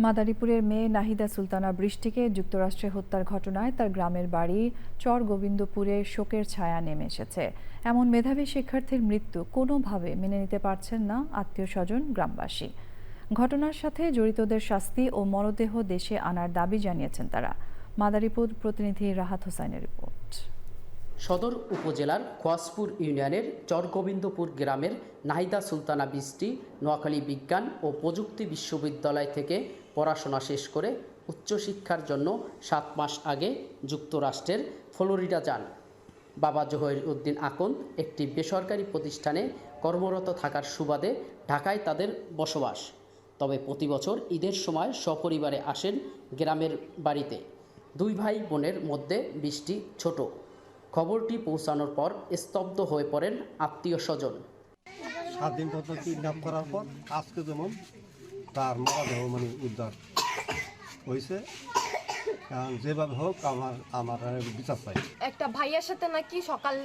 মাদারীপুরের মেয়ে নাহিদা সুলতানা বৃষ্টিকে যুক্তরাষ্ট্রে হত্যার ঘটনায় তার গ্রামের বাড়ি চর গোবিন্দপুরে শোকের ছায়া নেমে এসেছে। এমন মেধাবী শিক্ষার্থীর মৃত্যু কোনোভাবে মেনে নিতে পারছেন না আত্মীয়স্বজন, গ্রামবাসী। ঘটনার সাথে জড়িতদের শাস্তি ও মরদেহ দেশে আনার দাবি জানিয়েছেন তারা। মাদারীপুর প্রতিনিধি রাহাত হোসাইনের রিপোর্ট। সদর উপজেলার খোয়াজপুর ইউনিয়নের চরগোবিন্দপুর গ্রামের নাহিদা সুলতানা বৃষ্টি নোয়াখালী বিজ্ঞান ও প্রযুক্তি বিশ্ববিদ্যালয় থেকে পড়াশোনা শেষ করে উচ্চশিক্ষার জন্য 7 মাস আগে যুক্তরাষ্ট্রের ফ্লোরিডা যান। বাবা জহির উদ্দিন আকন্দ একটি বেসরকারি প্রতিষ্ঠানে কর্মরত থাকার সুবাদে ঢাকায় তাদের বসবাস। তবে প্রতি বছর ঈদের সময় সপরিবারে আসেন গ্রামের বাড়িতে। 2 ভাই বোনের মধ্যে বৃষ্টি ছোট। খবরটি পৌঁছানোর পর স্তব্ধ হয়ে পড়েন আত্মীয় স্বজন। 7 দিন পর কিডন্যাপ করার পর আজকে যেমন তার মরদেহ উদ্ধার হয়েছে, যেভাবে হোক আমার বিচার চাই। একটা ভাইয়ার সাথে নাকি সকাল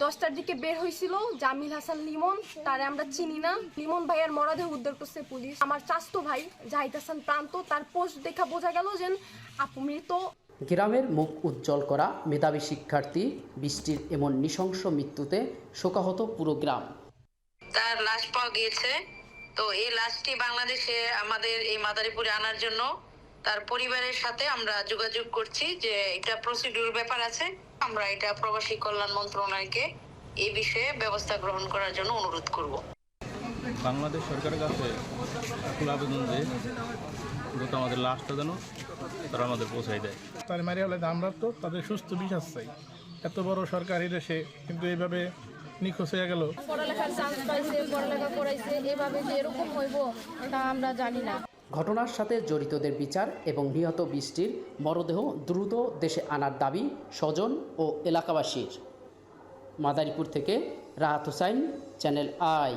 10টার দিকে বের হয়েছিল জামিল হাসান লিমন, তারে আমরা চিনি না। লিমন ভাইয়ার মরদেহ উদ্ধার করছে পুলিশ। আমার চাচতো ভাই জাহিদ হাসান প্রান্ত, তার পোস্ট দেখা বোঝা গেল যে আপু মৃত। গ্রামের মুখ উজ্জ্বল করা মেধাবী শিক্ষার্থী বৃষ্টির এমন নৃশংস মৃত্যুতে শোকাহত পুরো গ্রাম। তার লাশ পাওয়া গিয়েছে, তো এই লাশটি বাংলাদেশে আমাদের এই মাদারীপুরে আনার জন্য তার পরিবারের সাথে আমরা যোগাযোগ করছি যে এটা প্রসিডিউর ব্যাপার আছে। আমরা এটা প্রবাসী কল্যাণ মন্ত্রণালয়কে এই বিষয়ে ব্যবস্থা গ্রহণ করার জন্য অনুরোধ করব। বাংলাদেশ সরকারের কাছে আবেদন যে আমাদের লাশটা যেন তারা আমাদের পৌঁছাই দেয়। তার মারিয়া হলে আমরা তো তাদের সুস্থ বিশ্বাস চাই। এত বড় সরকারি দেশে কিন্তু এইভাবে নিখোঁজ হয়ে গেল। পড়ালেখার চান্স পাইছে, পড়ালেখা করাইছে, এভাবে যে এরকম হইব তা আমরা জানি না। ঘটনার সাথে জড়িতদের বিচার এবং নিহত বৃষ্টির মরদেহ দ্রুত দেশে আনার দাবি স্বজন ও এলাকাবাসীর। মাদারীপুর থেকে রাহাত হোসাইন, চ্যানেল আই।